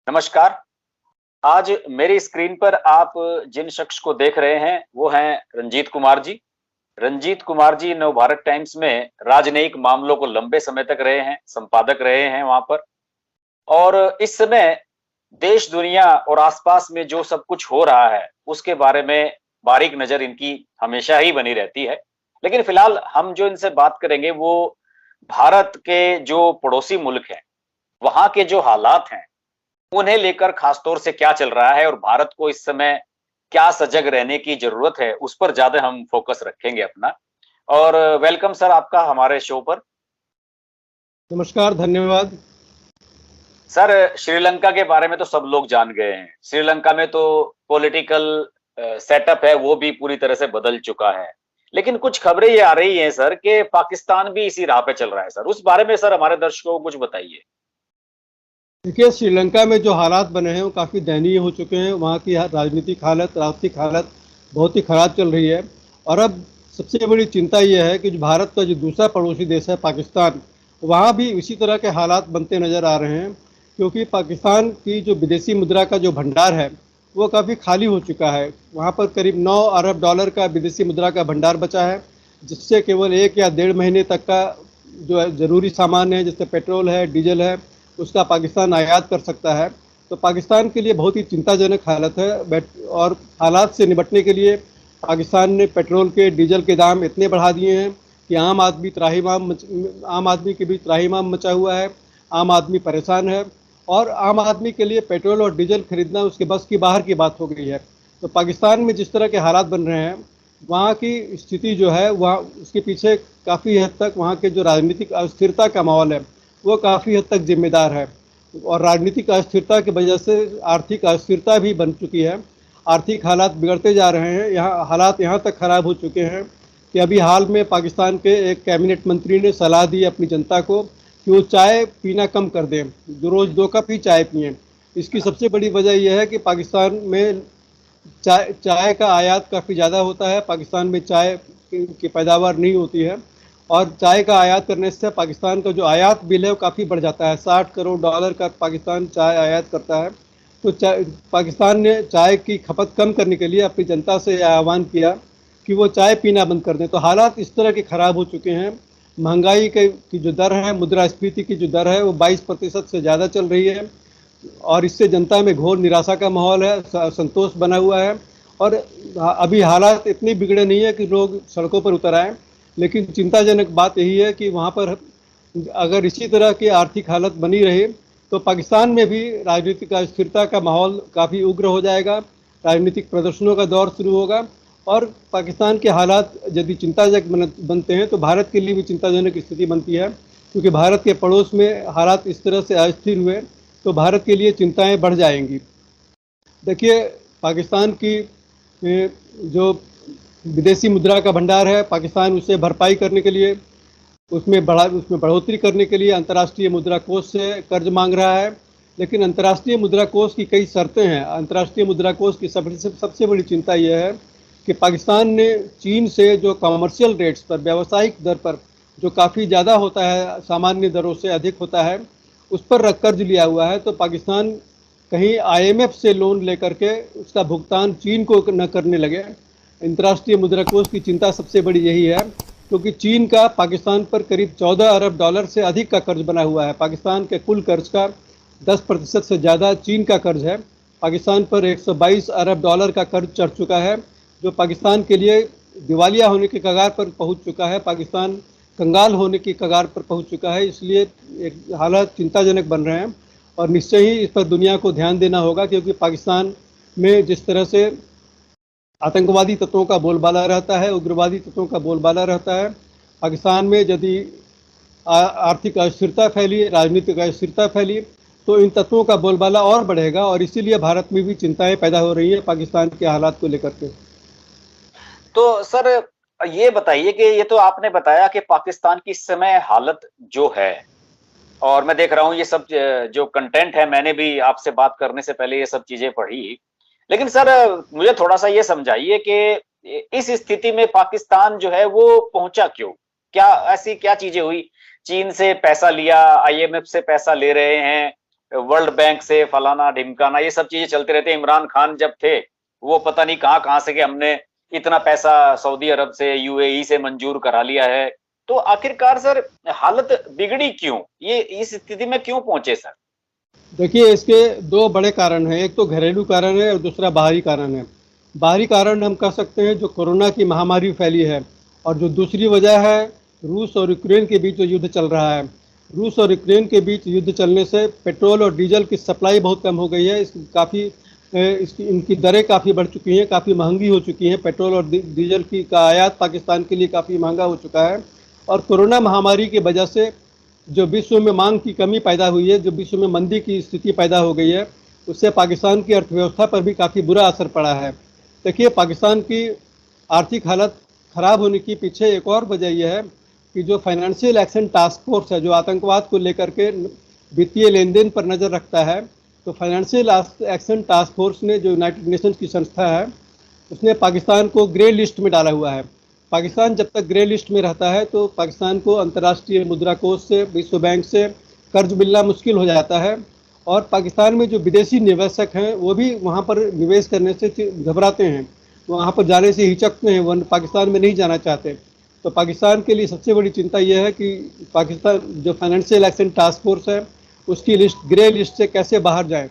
नमस्कार। आज मेरी स्क्रीन पर आप जिन शख्स को देख रहे हैं वो हैं रंजीत कुमार जी। रंजीत कुमार जी नवभारत टाइम्स में राजनयिक मामलों को लंबे समय तक रहे हैं, संपादक रहे हैं वहां पर। और इस समय देश दुनिया और आसपास में जो सब कुछ हो रहा है उसके बारे में बारीक नजर इनकी हमेशा ही बनी रहती है। लेकिन फिलहाल हम जो इनसे बात करेंगे वो भारत के जो पड़ोसी मुल्क हैं वहां के जो हालात हैं उन्हें लेकर खासतौर से क्या चल रहा है और भारत को इस समय क्या सजग रहने की जरूरत है उस पर ज्यादा हम फोकस रखेंगे अपना। और वेलकम सर आपका हमारे शो पर। नमस्कार, धन्यवाद। सर श्रीलंका के बारे में तो सब लोग जान गए हैं। श्रीलंका में तो पॉलिटिकल सेटअप है वो भी पूरी तरह से बदल चुका है। लेकिन कुछ खबरें ये आ रही हैं सर कि पाकिस्तान भी इसी राह पे चल रहा है। सर उस बारे में सर हमारे दर्शकों को कुछ बताइए। देखिए, श्रीलंका में जो हालात बने हैं वो काफ़ी दयनीय हो चुके हैं। वहाँ की राजनीतिक हालत, आर्थिक हालत बहुत ही ख़राब चल रही है। और अब सबसे बड़ी चिंता यह है कि जो भारत का जो दूसरा पड़ोसी देश है पाकिस्तान, वहाँ भी इसी तरह के हालात बनते नज़र आ रहे हैं। क्योंकि पाकिस्तान की जो विदेशी मुद्रा का जो भंडार है वो काफ़ी खाली हो चुका है। वहाँ पर करीब 9 अरब डॉलर का विदेशी मुद्रा का भंडार बचा है, जिससे केवल 1 या 1.5 महीने तक का जो है ज़रूरी सामान है, जैसे पेट्रोल है, डीजल है, उसका पाकिस्तान आयात कर सकता है। तो पाकिस्तान के लिए बहुत ही चिंताजनक हालत है। और हालात से निपटने के लिए पाकिस्तान ने पेट्रोल के, डीजल के दाम इतने बढ़ा दिए हैं कि आम आदमी के बीच त्राहिमाम मचा हुआ है। आम आदमी परेशान है और आम आदमी के लिए पेट्रोल और डीजल खरीदना उसके बस की बाहर की बात हो गई है। तो पाकिस्तान में जिस तरह के हालात बन रहे हैं, वहाँ की स्थिति जो है, वहाँ उसके पीछे काफ़ी हद तक वहाँ के जो राजनीतिक अस्थिरता का माहौल है वो काफ़ी हद तक जिम्मेदार है। और राजनीतिक अस्थिरता की वजह से आर्थिक अस्थिरता भी बन चुकी है। आर्थिक हालात बिगड़ते जा रहे हैं। यहाँ हालात यहाँ तक ख़राब हो चुके हैं कि अभी हाल में पाकिस्तान के एक कैबिनेट मंत्री ने सलाह दी अपनी जनता को कि वो चाय पीना कम कर दें, जो रोज़ 2 कप ही चाय पिएँ। इसकी सबसे बड़ी वजह यह है कि पाकिस्तान में चाय चाय का आयात काफ़ी ज़्यादा होता है। पाकिस्तान में चाय की पैदावार नहीं होती है और चाय का आयात करने से पाकिस्तान का जो आयात बिल है वो काफ़ी बढ़ जाता है। 60 करोड़ डॉलर का पाकिस्तान चाय आयात करता है। तो पाकिस्तान ने चाय की खपत कम करने के लिए अपनी जनता से यह आह्वान किया कि वो चाय पीना बंद कर दें। तो हालात इस तरह के ख़राब हो चुके हैं। महंगाई की जो दर है, मुद्रास्फीति की जो दर है, वो 22% से ज़्यादा चल रही है और इससे जनता में घोर निराशा का माहौल है, संतोष बना हुआ है। और अभी हालात इतने बिगड़े नहीं है कि लोग सड़कों पर उतर आए, लेकिन चिंताजनक बात यही है कि वहाँ पर अगर इसी तरह की आर्थिक हालत बनी रही तो पाकिस्तान में भी राजनीतिक अस्थिरता का माहौल काफ़ी उग्र हो जाएगा। राजनीतिक प्रदर्शनों का दौर शुरू होगा और पाकिस्तान के हालात यदि चिंताजनक बनते हैं तो भारत के लिए भी चिंताजनक स्थिति बनती है। क्योंकि भारत के पड़ोस में हालात इस तरह से अस्थिर हुए तो भारत के लिए चिंताएं बढ़ जाएंगी। देखिए, पाकिस्तान की जो विदेशी मुद्रा का भंडार है, पाकिस्तान उसे भरपाई करने के लिए, उसमें बढ़ोतरी करने के लिए अंतर्राष्ट्रीय मुद्रा कोष से कर्ज मांग रहा है। लेकिन अंतर्राष्ट्रीय मुद्रा कोष की कई शर्तें हैं। अंतर्राष्ट्रीय मुद्रा कोष की सबसे बड़ी चिंता यह है कि पाकिस्तान ने चीन से जो कॉमर्शियल रेट्स पर, व्यावसायिक दर पर, जो काफ़ी ज़्यादा होता है, सामान्य दरों से अधिक होता है, उस पर कर्ज लिया हुआ है। तो पाकिस्तान कहीं आईएमएफ से लोन लेकर के उसका भुगतान चीन को न करने लगे। अंतर्राष्ट्रीय मुद्रा कोष की चिंता सबसे बड़ी यही है, क्योंकि चीन का पाकिस्तान पर करीब 14 अरब डॉलर से अधिक का कर्ज बना हुआ है। पाकिस्तान के कुल कर्ज का 10% से ज़्यादा चीन का कर्ज है। पाकिस्तान पर 122 अरब डॉलर का कर्ज चढ़ चुका है, जो पाकिस्तान के लिए दिवालिया होने के कगार पर पहुंच चुका है। पाकिस्तान कंगाल होने की कगार पर पहुंच चुका है। इसलिए एक हालात चिंताजनक बन रहे हैं और निश्चय ही इस पर दुनिया को ध्यान देना होगा। क्योंकि पाकिस्तान में जिस तरह से आतंकवादी तत्वों का बोलबाला रहता है, उग्रवादी तत्वों का बोलबाला रहता है, पाकिस्तान में यदि आर्थिक अस्थिरता फैली, राजनीतिक अस्थिरता फैली, तो इन तत्वों का बोलबाला और बढ़ेगा। और इसीलिए भारत में भी चिंताएं पैदा हो रही हैं पाकिस्तान के हालात को लेकर के। तो सर ये बताइए कि ये तो आपने बताया कि पाकिस्तान की इस समय हालत जो है, और मैं देख रहा हूँ ये सब जो कंटेंट है, मैंने भी आपसे बात करने से पहले ये सब चीजें पढ़ी। लेकिन सर मुझे थोड़ा सा ये समझाइए कि इस स्थिति में पाकिस्तान जो है वो पहुंचा क्यों? क्या ऐसी क्या चीजें हुई? चीन से पैसा लिया, आईएमएफ से पैसा ले रहे हैं, वर्ल्ड बैंक से फलाना ढिमकाना ये सब चीजें चलते रहते। इमरान खान जब थे वो पता नहीं कहाँ कहाँ से कि हमने इतना पैसा सऊदी अरब से यूएई से मंजूर करा लिया है। तो आखिरकार सर हालत बिगड़ी क्यों, ये इस स्थिति में क्यों पहुंचे सर? देखिए, इसके दो बड़े कारण हैं। एक तो घरेलू कारण है और दूसरा बाहरी कारण है। बाहरी कारण हम कह सकते हैं जो कोरोना की महामारी फैली है, और जो दूसरी वजह है रूस और यूक्रेन के बीच जो युद्ध चल रहा है। रूस और यूक्रेन के बीच युद्ध चलने से पेट्रोल और डीजल की सप्लाई बहुत कम हो गई है। इसकी इनकी दरें काफ़ी बढ़ चुकी हैं, काफ़ी महंगी हो चुकी हैं। पेट्रोल और डीजल की का आयात पाकिस्तान के लिए काफ़ी महंगा हो चुका है। और कोरोना महामारी की वजह से जो विश्व में मांग की कमी पैदा हुई है, जो विश्व में मंदी की स्थिति पैदा हो गई है, उससे पाकिस्तान की अर्थव्यवस्था पर भी काफ़ी बुरा असर पड़ा है। देखिए, पाकिस्तान की आर्थिक हालत ख़राब होने की पीछे एक और वजह यह है कि जो फाइनेंशियल एक्शन टास्क फोर्स है, जो आतंकवाद को लेकर के वित्तीय लेन देन पर नज़र रखता है, तो फाइनेंशियल एक्शन टास्क फोर्स ने, जो यूनाइटेड नेशंस की संस्था है, उसने पाकिस्तान को ग्रे लिस्ट में डाला हुआ है। पाकिस्तान जब तक ग्रे लिस्ट में रहता है तो पाकिस्तान को अंतर्राष्ट्रीय मुद्रा कोष से, विश्व बैंक से कर्ज मिलना मुश्किल हो जाता है। और पाकिस्तान में जो विदेशी निवेशक हैं वो भी वहाँ पर निवेश करने से घबराते हैं, वहाँ पर जाने से हिचकते हैं, वो पाकिस्तान में नहीं जाना चाहते। तो पाकिस्तान के लिए सबसे बड़ी चिंता यह है कि पाकिस्तान जो फाइनेंशियल एक्शन टास्क फोर्स है उसकी लिस्ट, ग्रे लिस्ट से कैसे बाहर जाए।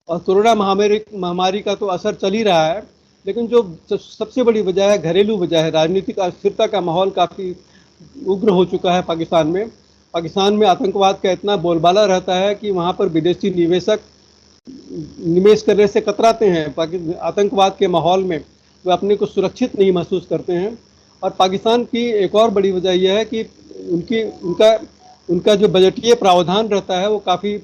और कोरोना महामारी का तो असर चल ही रहा है, लेकिन जो सबसे बड़ी वजह है घरेलू वजह है। राजनीतिक अस्थिरता का माहौल काफ़ी उग्र हो चुका है पाकिस्तान में। पाकिस्तान में आतंकवाद का इतना बोलबाला रहता है कि वहाँ पर विदेशी निवेशक निवेश करने से कतराते हैं। आतंकवाद के माहौल में वे अपने को सुरक्षित नहीं महसूस करते हैं। और पाकिस्तान की एक और बड़ी वजह यह है कि उनका जो बजटीय प्रावधान रहता है वो काफ़ी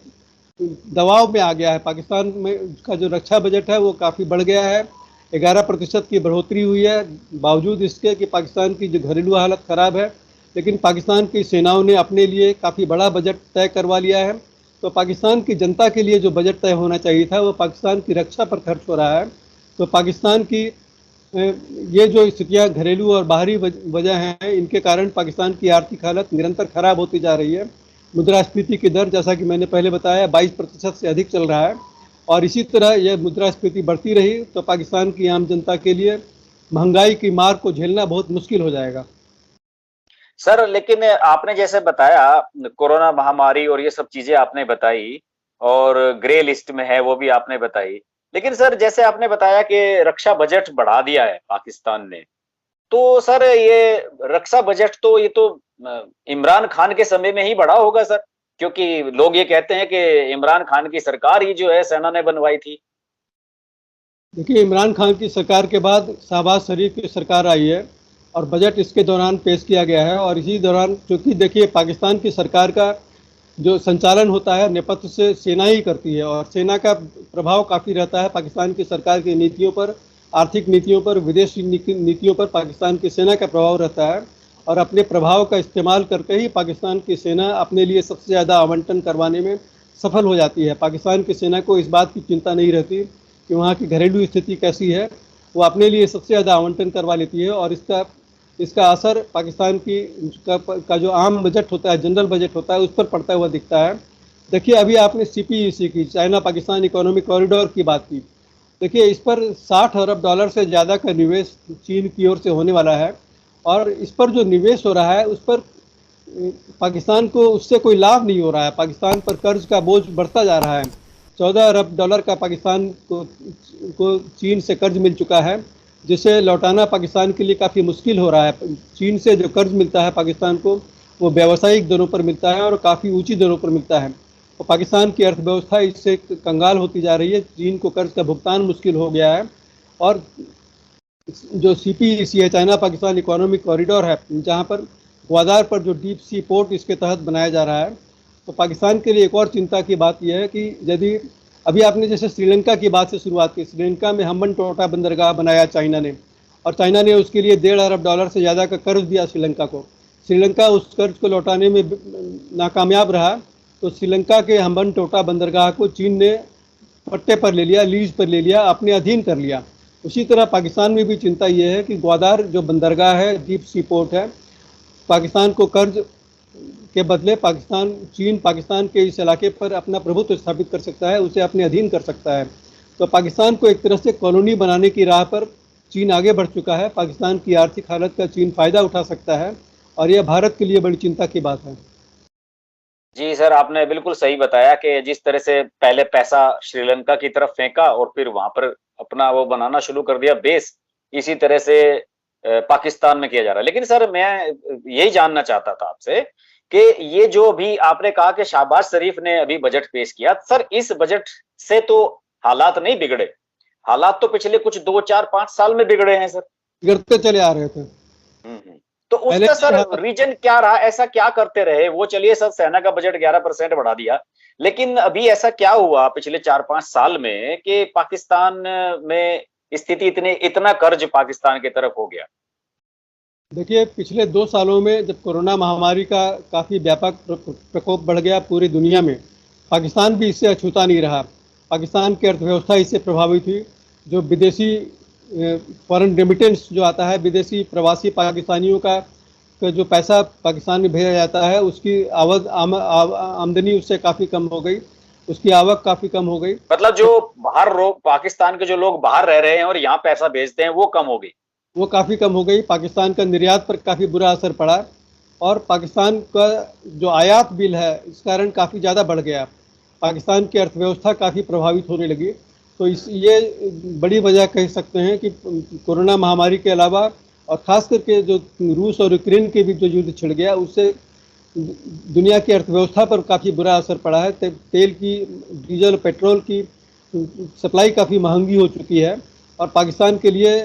दबाव में आ गया है। पाकिस्तान में का जो रक्षा बजट है वो काफ़ी बढ़ गया है, 11% की बढ़ोतरी हुई है, बावजूद इसके कि पाकिस्तान की जो घरेलू हालत ख़राब है। लेकिन पाकिस्तान की सेनाओं ने अपने लिए काफ़ी बड़ा बजट तय करवा लिया है। तो पाकिस्तान की जनता के लिए जो बजट तय होना चाहिए था वो पाकिस्तान की रक्षा पर खर्च हो रहा है। तो पाकिस्तान की ये जो स्थितियाँ घरेलू और बाहरी वजह हैं, इनके कारण पाकिस्तान की आर्थिक हालत निरंतर खराब होती जा रही है। मुद्रास्फीति की दर, जैसा कि मैंने पहले बताया, 22% से अधिक चल रहा है। और इसी तरह यह मुद्रास्फीति बढ़ती रही तो पाकिस्तान की आम जनता के लिए महंगाई की मार को झेलना बहुत मुश्किल हो जाएगा। सर लेकिन आपने जैसे बताया कोरोना महामारी और ये सब चीजें आपने बताई, और ग्रे लिस्ट में है वो भी आपने बताई। लेकिन सर जैसे आपने बताया कि रक्षा बजट बढ़ा दिया है पाकिस्तान ने, तो सर ये रक्षा बजट तो ये तो इमरान खान के समय में ही बढ़ा होगा सर, क्योंकि लोग ये कहते हैं कि इमरान खान की सरकार ही जो है सेना ने बनवाई थी। देखिए, इमरान खान की सरकार के बाद शहबाज शरीफ की सरकार आई है और बजट इसके दौरान पेश किया गया है। और इसी दौरान, क्योंकि देखिए पाकिस्तान की सरकार का जो संचालन होता है नेपथ्य से सेना ही करती है, और सेना का प्रभाव काफ़ी रहता है पाकिस्तान की सरकार की नीतियों पर, आर्थिक नीतियों पर, विदेशी नीतियों पर पाकिस्तान की सेना का प्रभाव रहता है। और अपने प्रभाव का इस्तेमाल करके ही पाकिस्तान की सेना अपने लिए सबसे ज़्यादा आवंटन करवाने में सफल हो जाती है। पाकिस्तान की सेना को इस बात की चिंता नहीं रहती कि वहाँ की घरेलू स्थिति कैसी है, वो अपने लिए सबसे ज़्यादा आवंटन करवा लेती है। और इसका असर पाकिस्तान का जो आम बजट होता है, जनरल बजट होता है, उस पर पड़ता हुआ दिखता है। देखिए, अभी आपने CPEC की, चाइना पाकिस्तान इकोनॉमिक कॉरिडोर की बात की। देखिए, इस पर $60 अरब से ज़्यादा का निवेश चीन की ओर से होने वाला है। और इस पर जो निवेश हो रहा है उस पर पाकिस्तान को उससे कोई लाभ नहीं हो रहा है। पाकिस्तान पर कर्ज का बोझ बढ़ता जा रहा है। $14 अरब का पाकिस्तान को चीन से कर्ज मिल चुका है, जिसे लौटाना पाकिस्तान के लिए काफ़ी मुश्किल हो रहा है। चीन से जो कर्ज मिलता है पाकिस्तान को, वो व्यावसायिक दरों पर मिलता है और काफ़ी ऊंची दरों पर मिलता है। और पाकिस्तान की अर्थव्यवस्था इससे कंगाल होती जा रही है। चीन को कर्ज का भुगतान मुश्किल हो गया है। और जो CPEC है, चाइना पाकिस्तान इकोनॉमिक कॉरिडोर है, जहाँ पर ग्वादार पर जो डीप सी पोर्ट इसके तहत बनाया जा रहा है, तो पाकिस्तान के लिए एक और चिंता की बात यह है कि यदि अभी आपने जैसे श्रीलंका की बात से शुरुआत की, श्रीलंका में हम्बन टोटा बंदरगाह बनाया चाइना ने, और चाइना ने उसके लिए $1.5 अरब से ज़्यादा का कर्ज दिया श्रीलंका को। श्रीलंका उस कर्ज को लौटाने में नाकामयाब रहा, तो श्रीलंका के हम्बन टोटा बंदरगाह को चीन ने पट्टे पर ले लिया, लीज पर ले लिया, अपने अधीन कर लिया। उसी तरह पाकिस्तान में भी चिंता ये है कि ग्वादार जो बंदरगाह है, डीप सी पोर्ट है, पाकिस्तान को कर्ज के बदले चीन पाकिस्तान के इस इलाके पर अपना प्रभुत्व स्थापित कर सकता है, उसे अपने अधीन कर सकता है। तो पाकिस्तान को एक तरह से कॉलोनी बनाने की राह पर चीन आगे बढ़ चुका है। पाकिस्तान की आर्थिक हालत का चीन फायदा उठा सकता है और यह भारत के लिए बड़ी चिंता की बात है। जी सर, आपने बिल्कुल सही बताया कि जिस तरह से पहले पैसा श्रीलंका की तरफ फेंका और फिर वहां पर अपना वो बनाना शुरू कर दिया बेस, इसी तरह से पाकिस्तान में किया जा रहा है। लेकिन सर मैं यही जानना चाहता था आपसे कि ये जो भी आपने कहा कि शहबाज शरीफ ने अभी बजट पेश किया, सर इस बजट से तो हालात नहीं बिगड़े, हालात तो पिछले कुछ 2 4 5 साल में बिगड़े हैं सर। बिगड़ते चले आ रहे थे। तो पहले उसका से सर रीजन क्या रहा, ऐसा क्या करते रहे वो? चलिए सर, सेना का बजट 11% बढ़ा दिया, लेकिन अभी ऐसा क्या हुआ पिछले 4 5 साल में कि पाकिस्तान में स्थिति इतना कर्ज पाकिस्तान की तरफ हो गया? देखिए, पिछले 2 सालों में जब कोरोना महामारी का काफ़ी व्यापक प्रकोप बढ़ गया पूरी दुनिया में, पाकिस्तान भी इससे अछूता नहीं रहा। पाकिस्तान की अर्थव्यवस्था इससे प्रभावित हुई। जो विदेशी फॉरेन रेमिटेंस जो आता है, विदेशी प्रवासी पाकिस्तानियों का जो पैसा पाकिस्तान में भेजा जाता है, उसकी आमदनी उससे काफ़ी कम हो गई, उसकी आवक काफ़ी कम हो गई। मतलब जो बाहर लोग, पाकिस्तान के जो लोग बाहर रह रहे हैं और यहाँ पैसा भेजते हैं, वो कम हो गई। वो काफ़ी कम हो गई। पाकिस्तान का निर्यात पर काफ़ी बुरा असर पड़ा और पाकिस्तान का जो आयात बिल है इस कारण काफ़ी ज़्यादा बढ़ गया। पाकिस्तान की अर्थव्यवस्था काफ़ी प्रभावित होने लगी। तो ये बड़ी वजह कह सकते हैं कि कोरोना महामारी के अलावा और ख़ास करके जो रूस और यूक्रेन के बीच जो युद्ध छिड़ गया, उससे दुनिया की अर्थव्यवस्था पर काफ़ी बुरा असर पड़ा है। तेल की, डीजल, पेट्रोल की सप्लाई काफ़ी महंगी हो चुकी है और पाकिस्तान के लिए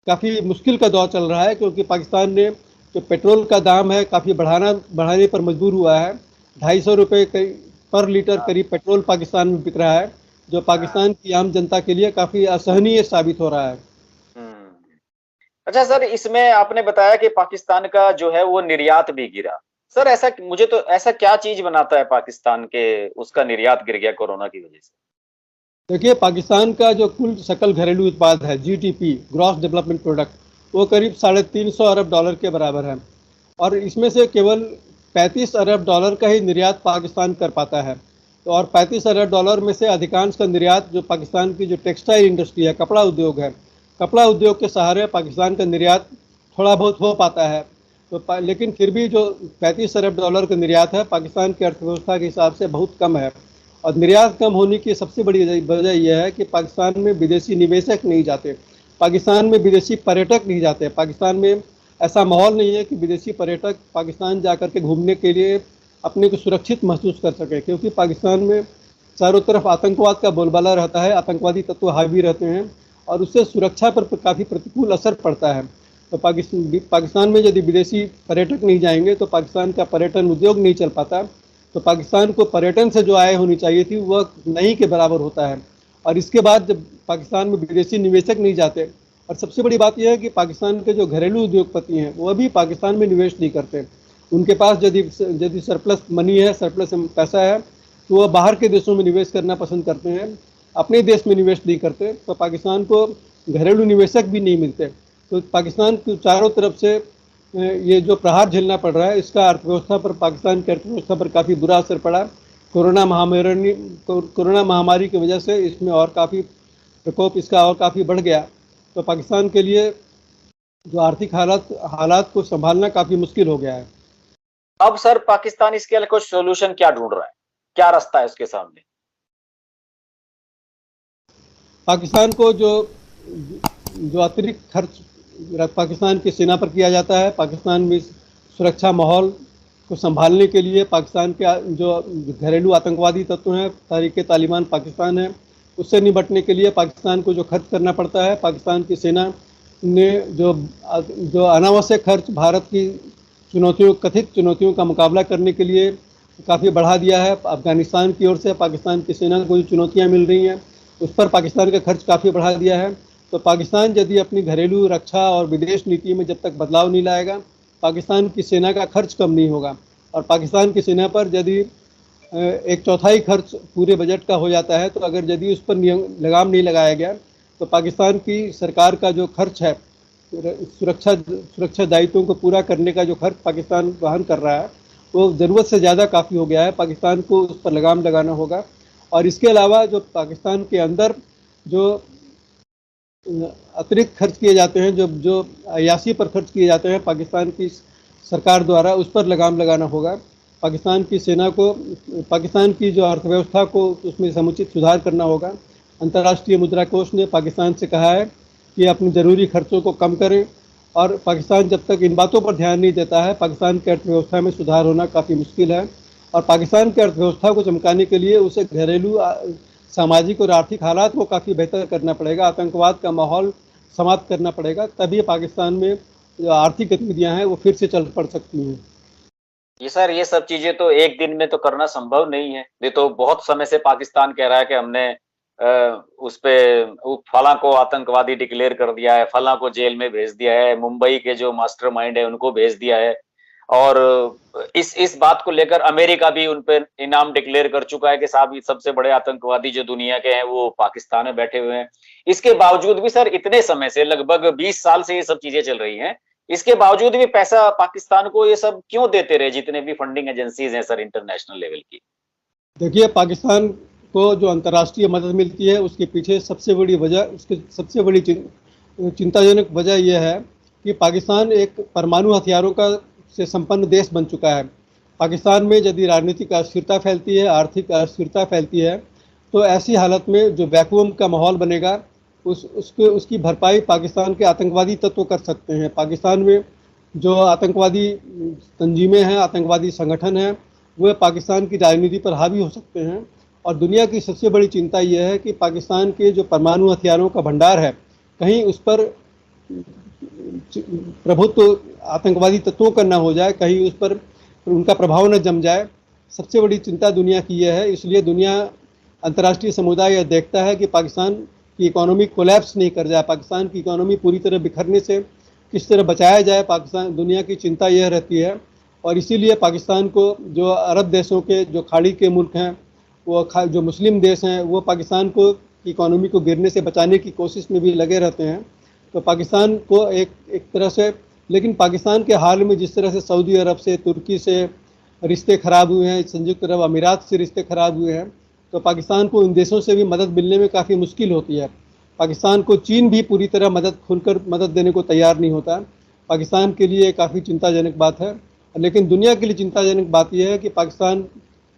काफ़ी मुश्किल का दौर चल रहा है, क्योंकि पाकिस्तान ने जो पेट्रोल का दाम है काफ़ी बढ़ाने पर मजबूर हुआ है। 250 रुपये पर लीटर करीब पेट्रोल पाकिस्तान में बिक रहा है, जो पाकिस्तान की आम जनता के लिए काफ़ी असहनीय साबित हो रहा है। अच्छा सर, इसमें आपने बताया कि पाकिस्तान का जो है वो निर्यात भी गिरा। सर ऐसा, मुझे तो ऐसा क्या चीज बनाता है पाकिस्तान के उसका निर्यात गिर गया कोरोना की वजह से? देखिए, पाकिस्तान का जो कुल सकल घरेलू उत्पाद है, जीडीपी, ग्रॉस डेवलपमेंट प्रोडक्ट, वो करीब $350 के बराबर है और इसमें से केवल $35 का ही निर्यात पाकिस्तान कर पाता है। तो और $35 में से अधिकांश का निर्यात जो पाकिस्तान की जो टेक्सटाइल इंडस्ट्री है, कपड़ा उद्योग है, कपड़ा उद्योग के सहारे पाकिस्तान का निर्यात थोड़ा बहुत हो पाता है। तो लेकिन फिर भी जो $35 का निर्यात है, पाकिस्तान की अर्थव्यवस्था के हिसाब से बहुत कम है। और निर्यात कम होने की सबसे बड़ी वजह यह है कि पाकिस्तान में विदेशी निवेशक नहीं जाते, पाकिस्तान में विदेशी पर्यटक नहीं जाते। पाकिस्तान में ऐसा माहौल नहीं है कि विदेशी पर्यटक पाकिस्तान जाकर के घूमने के लिए अपने को सुरक्षित महसूस कर सके, क्योंकि पाकिस्तान में चारों तरफ आतंकवाद का बोलबाला रहता है, आतंकवादी तत्व हावी रहते हैं और उससे सुरक्षा पर काफ़ी प्रतिकूल असर पड़ता है। तो पाकिस्तान में यदि विदेशी पर्यटक नहीं जाएंगे तो पाकिस्तान का पर्यटन उद्योग नहीं चल पाता। तो पाकिस्तान को पर्यटन से जो आय होनी चाहिए थी वह नहीं के बराबर होता है। और इसके बाद जब पाकिस्तान में विदेशी निवेशक नहीं जाते, और सबसे बड़ी बात यह है कि पाकिस्तान के जो घरेलू उद्योगपति हैं वह भी पाकिस्तान में निवेश नहीं करते। उनके पास यदि सरप्लस मनी है, सरप्लस पैसा है, तो वह बाहर के देशों में निवेश करना पसंद करते हैं, अपने देश में निवेश नहीं करते। तो पाकिस्तान को घरेलू निवेशक भी नहीं मिलते। तो पाकिस्तान को चारों तरफ से ये जो प्रहार झेलना पड़ रहा है, इसका अर्थव्यवस्था पर, पाकिस्तान की अर्थव्यवस्था पर काफ़ी बुरा असर पड़ा। कोरोना महामारी की वजह से इसमें और काफ़ी प्रकोप इसका और काफ़ी बढ़ गया। तो पाकिस्तान के लिए जो आर्थिक हालात को संभालना काफ़ी मुश्किल हो गया है। अब सर पाकिस्तान इसके लिए कुछ सोल्यूशन क्या ढूंढ रहा है, क्या रास्ता है उसके सामने? पाकिस्तान को जो अतिरिक्त खर्च पाकिस्तान की सेना पर किया जाता है, पाकिस्तान में सुरक्षा माहौल को संभालने के लिए पाकिस्तान के जो घरेलू आतंकवादी तत्व हैं, तहरीक-ए-तालिबान पाकिस्तान है, उससे निपटने के लिए पाकिस्तान को जो खर्च करना पड़ता है, पाकिस्तान की सेना ने जो अनावश्यक खर्च भारत की कथित चुनौतियों का मुकाबला करने के लिए काफ़ी बढ़ा दिया है। अफगानिस्तान की ओर से पाकिस्तान की सेना को जो चुनौतियाँ मिल रही हैं उस पर पाकिस्तान का खर्च काफ़ी बढ़ा दिया है। तो पाकिस्तान यदि अपनी घरेलू रक्षा और विदेश नीति में जब तक बदलाव नहीं लाएगा, पाकिस्तान की सेना का खर्च कम नहीं होगा। और पाकिस्तान की सेना पर यदि 1/4 खर्च पूरे बजट का हो जाता है, तो अगर यदि उस पर लगाम नहीं लगाया गया तो पाकिस्तान की सरकार का जो खर्च है, सुरक्षा दायित्वों को पूरा करने का जो खर्च पाकिस्तान वहन कर रहा है, वो ज़रूरत से ज़्यादा काफ़ी हो गया है। पाकिस्तान को उस पर लगाम लगाना होगा। और इसके अलावा जो पाकिस्तान के अंदर जो अतिरिक्त खर्च किए जाते हैं, जो जो अयाशी पर खर्च किए जाते हैं पाकिस्तान की सरकार द्वारा, उस पर लगाम लगाना होगा। पाकिस्तान की सेना को, पाकिस्तान की जो अर्थव्यवस्था को, उसमें समुचित सुधार करना होगा। अंतर्राष्ट्रीय मुद्रा कोष ने पाकिस्तान से कहा है कि अपने ज़रूरी खर्चों को कम करें, और पाकिस्तान जब तक इन बातों पर ध्यान नहीं देता है, पाकिस्तान की अर्थव्यवस्था में सुधार होना काफ़ी मुश्किल है। और पाकिस्तान की अर्थव्यवस्था को चमकाने के लिए उसे घरेलू सामाजिक और आर्थिक हालात को काफ़ी बेहतर करना पड़ेगा, आतंकवाद का माहौल समाप्त करना पड़ेगा, तभी पाकिस्तान में जो आर्थिक गतिविधियां हैं वो फिर से चल पड़ सकती हैं। ये सर, ये सब चीजें तो एक दिन में तो करना संभव नहीं है। ये तो बहुत समय से पाकिस्तान कह रहा है कि हमने उस पे फलां को आतंकवादी डिक्लेयर कर दिया है, फलां को जेल में भेज दिया है, मुंबई के जो मास्टरमाइंड है उनको भेज दिया है, और इस बात को लेकर अमेरिका भी उन पे इनाम डिक्लेयर कर चुका है कि साहब ये सबसे बड़े आतंकवादी जो दुनिया के हैं वो पाकिस्तान में बैठे हुए हैं। इसके बावजूद भी सर, इतने समय से, लगभग 20 साल से ये सब चीजें चल रही हैं, इसके बावजूद भी पैसा पाकिस्तान को ये सब क्यों देते रहे, जितने भी फंडिंग एजेंसीज हैं सर इंटरनेशनल लेवल की? देखिए, पाकिस्तान को जो अंतर्राष्ट्रीय मदद मिलती है उसके पीछे सबसे बड़ी वजह, उसकी सबसे बड़ी चिंताजनक वजह यह है कि पाकिस्तान एक परमाणु हथियारों का से संपन्न देश बन चुका है। पाकिस्तान में यदि राजनीतिक अस्थिरता फैलती है, आर्थिक अस्थिरता फैलती है, तो ऐसी हालत में जो वैक्यूम का माहौल बनेगा, उसकी भरपाई पाकिस्तान के आतंकवादी तत्व कर सकते हैं। पाकिस्तान में जो आतंकवादी तंजीमें हैं, आतंकवादी संगठन हैं, वह पाकिस्तान की राजनीति पर हावी हो सकते हैं। और दुनिया की सबसे बड़ी चिंता यह है कि पाकिस्तान के जो परमाणु हथियारों का भंडार है, कहीं उस पर प्रभुत्व आतंकवादी तत्वों का न हो जाए, कहीं उस पर उनका प्रभाव न जम जाए। सबसे बड़ी चिंता दुनिया की यह है। इसलिए दुनिया, अंतर्राष्ट्रीय समुदाय यह देखता है कि पाकिस्तान की इकोनॉमी कोलैप्स नहीं कर जाए, पाकिस्तान की इकोनॉमी पूरी तरह बिखरने से किस तरह बचाया जाए, पाकिस्तान, दुनिया की चिंता यह रहती है। और इसीलिए पाकिस्तान को जो अरब देशों के जो खाड़ी के मुल्क हैं, वो जो मुस्लिम देश हैं, वो पाकिस्तान को इकोनॉमी को गिरने से बचाने की कोशिश में भी लगे रहते हैं। तो पाकिस्तान को एक तरह से, लेकिन पाकिस्तान के हाल में जिस तरह से सऊदी अरब से, तुर्की से रिश्ते खराब हुए हैं, संयुक्त अरब अमीरात से रिश्ते खराब हुए हैं, तो पाकिस्तान को इन देशों से भी मदद मिलने में काफ़ी मुश्किल होती है। पाकिस्तान को चीन भी पूरी तरह खुलकर मदद देने को तैयार नहीं होता। पाकिस्तान के लिए काफ़ी चिंताजनक बात है। लेकिन दुनिया के लिए चिंताजनक बात यह है कि पाकिस्तान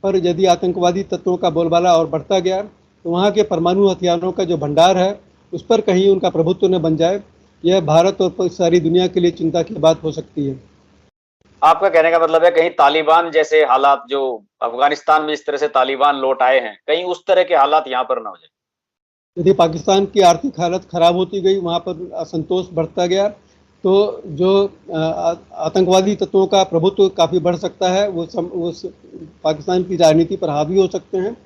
पर यदि आतंकवादी तत्वों का बोलबाला और बढ़ता गया, तो वहाँ के परमाणु हथियारों का जो भंडार है उस पर कहीं उनका प्रभुत्व न बन जाए। यह भारत और सारी दुनिया के लिए चिंता की बात हो सकती है। आपका कहने का मतलब है कहीं तालिबान जैसे हालात, जो अफगानिस्तान में जिस तरह से तालिबान लौट आए हैं, कहीं उस तरह के हालात यहाँ पर ना हो जाए? यदि पाकिस्तान की आर्थिक हालत खराब होती गई, वहाँ पर असंतोष बढ़ता गया, तो जो आतंकवादी तत्वों का प्रभुत्व काफ़ी बढ़ सकता है, वो पाकिस्तान की राजनीति पर हावी हो सकते हैं।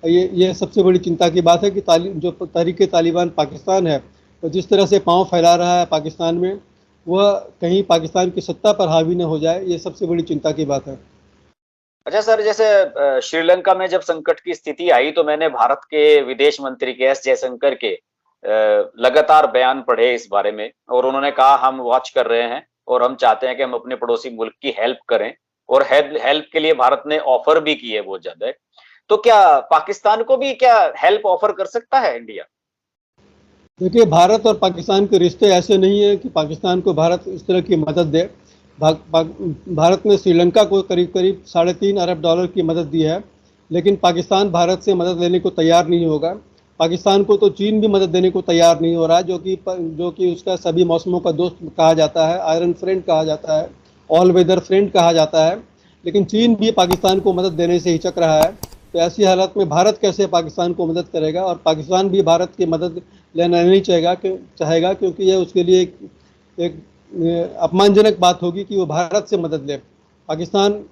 ये सबसे बड़ी चिंता की बात है कि जो तहरीक तालिबान पाकिस्तान है, तो जिस तरह से पांव फैला रहा है पाकिस्तान में, वह कहीं पाकिस्तान की सत्ता पर हावी न हो जाए, ये सबसे बड़ी चिंता की बात है। अच्छा सर, जैसे श्रीलंका में जब संकट की स्थिति आई, तो मैंने भारत के विदेश मंत्री के एस जयशंकर के लगातार बयान पढ़े इस बारे में, और उन्होंने कहा हम वॉच कर रहे हैं और हम चाहते हैं कि हम अपने पड़ोसी मुल्क की हेल्प करें, और हेल्प के लिए भारत ने ऑफर भी की है बहुत ज्यादा। तो क्या पाकिस्तान को भी क्या हेल्प ऑफर कर सकता है इंडिया? देखिए, भारत और पाकिस्तान के रिश्ते ऐसे नहीं है कि पाकिस्तान को भारत इस तरह की मदद दे। भारत ने श्रीलंका को करीब करीब $3.5 अरब की मदद दी है, लेकिन पाकिस्तान भारत से मदद लेने को तैयार नहीं होगा। पाकिस्तान को तो चीन भी मदद देने को तैयार नहीं हो रहा है, जो कि उसका सभी मौसमों का दोस्त कहा जाता है, आयरन फ्रेंड कहा जाता है, ऑल वेदर फ्रेंड कहा जाता है। लेकिन चीन भी पाकिस्तान को मदद देने से हिचक रहा है। तो ऐसी हालत में भारत कैसे पाकिस्तान को मदद करेगा? और पाकिस्तान भी भारत की मदद लेना नहीं चाहेगा, क्योंकि यह उसके लिए एक अपमानजनक बात होगी कि वो भारत से मदद ले। पाकिस्तान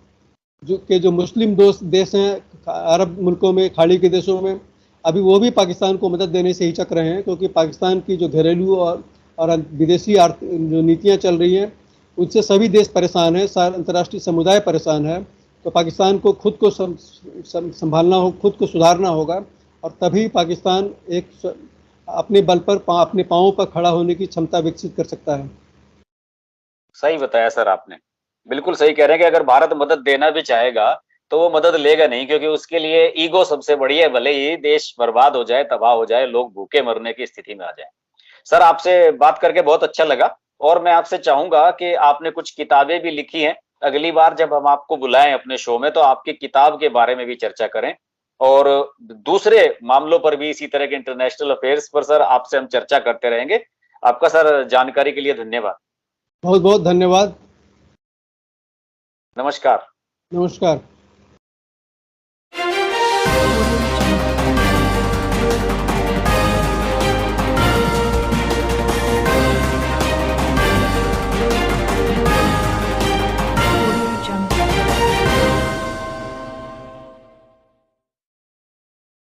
जो मुस्लिम दोस्त देश हैं अरब मुल्कों में, खाड़ी के देशों में, अभी वो भी पाकिस्तान को मदद देने से हिचक रहे हैं, क्योंकि पाकिस्तान की जो घरेलू और विदेशी जो नीतियाँ चल रही हैं, उससे सभी देश परेशान हैं, सारा अंतर्राष्ट्रीय समुदाय परेशान है। तो पाकिस्तान को खुद को संभालना हो, खुद को सुधारना होगा, और तभी पाकिस्तान अपने बल पर अपने पाँवों पर खड़ा होने की क्षमता विकसित कर सकता है। सही बताया सर आपने। बिल्कुल सही कह रहे हैं कि अगर भारत मदद देना भी चाहेगा तो वो मदद लेगा नहीं, क्योंकि उसके लिए ईगो सबसे बड़ी है। भले ही देश बर्बाद हो जाए, तबाह हो जाए, लोग भूखे मरने की स्थिति में आ जाए। सर, आपसे बात करके बहुत अच्छा लगा, और मैं आपसे चाहूंगा कि आपने कुछ किताबें भी लिखी हैं, अगली बार जब हम आपको बुलाएं अपने शो में तो आपकी किताब के बारे में भी चर्चा करें, और दूसरे मामलों पर भी, इसी तरह के इंटरनेशनल अफेयर्स पर सर आपसे हम चर्चा करते रहेंगे। आपका सर जानकारी के लिए धन्यवाद। बहुत बहुत धन्यवाद। नमस्कार। नमस्कार।